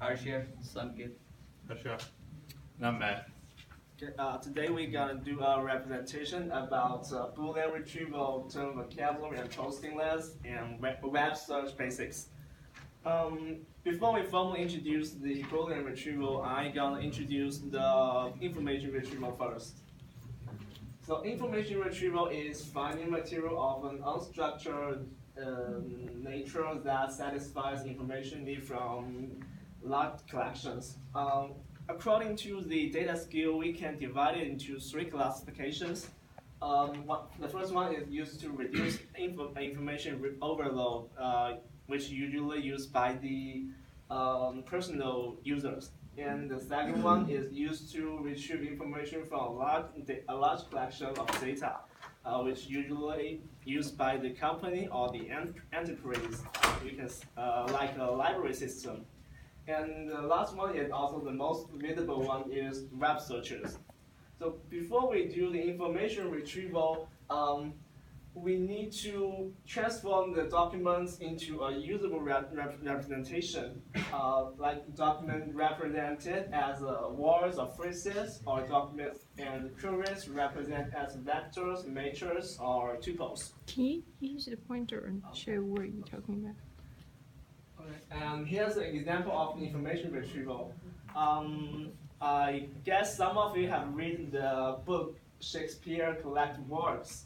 Harshia, Sankit. Harsha. And I'm Matt. Okay, today we're gonna do a representation about Boolean retrieval, term vocabulary, and posting lists, and web search basics. Before we formally introduce the Boolean retrieval, I'm gonna introduce the information retrieval first. So information retrieval is finding material of an unstructured nature that satisfies information need from large collections. According to the data skill, we can divide it into three classifications. The first one is used to reduce information overload, which usually used by the personal users. And the second one is used to retrieve information from a large collection of data, which usually used by the company or the enterprise, like a library system. And the last one is also the most visible one is web searches. So before we do the information retrieval, we need to transform the documents into a usable representation, like document represented as words or phrases, or documents and queries represented as vectors, matrices, or tuples. Can you use the pointer and show what you're talking about? And here's an example of information retrieval. I guess some of you have read the book Shakespeare Collect Words.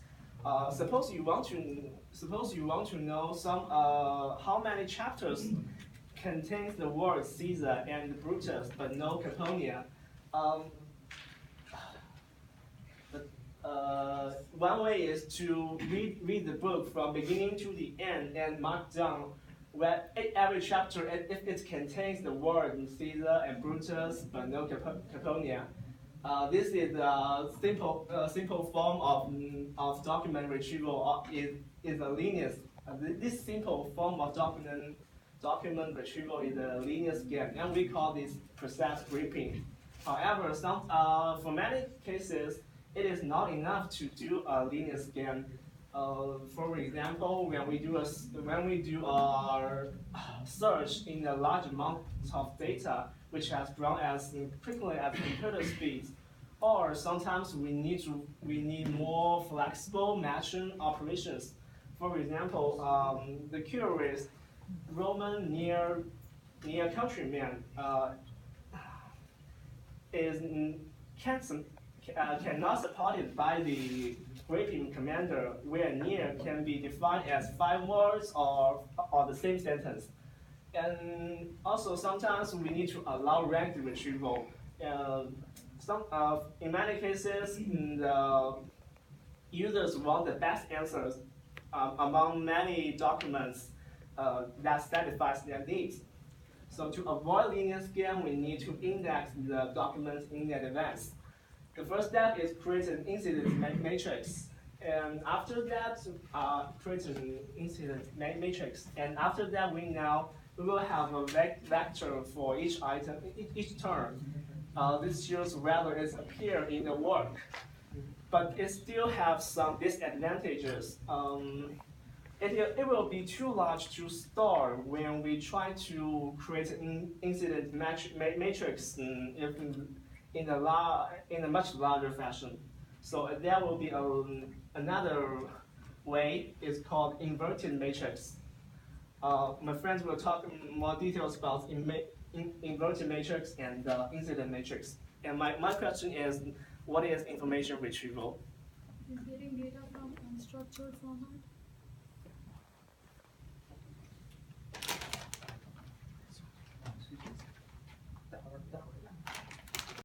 Suppose you want to know some how many chapters contains the words Caesar and Brutus, but no Caponia. One way is to read the book from beginning to the end and mark down every chapter if it contains the word Caesar and Brutus, but no Caponia. This is a simple form of document retrieval. Is a linear. This simple form of document retrieval is a linear scan, and we call this process grouping. However, for many cases, it is not enough to do a linear scan. For example, when we do our search in a large amount of data, which has grown as quickly as computer speeds, or sometimes we need more flexible matching operations. For example, the queries Roman near countryman cannot supported by the grouping commander, where near can be defined as 5 words or the same sentence. And also sometimes we need to allow ranked retrieval. In many cases, the users want the best answers among many documents that satisfies their needs. So to avoid linear scan, we need to index the documents in advance. The first step is create an incident matrix, and after that, create an incident matrix. And after that, we will have a vector for each item, each term. This shows whether it appears in the work, but it still has some disadvantages. It will be too large to store when we try to create an incident matrix in a much larger fashion. So there will be another way. It's called inverted matrix. My friends will talk more details about inverted matrix and incident matrix. And my question is, what is information retrieval? Is getting data from unstructured format?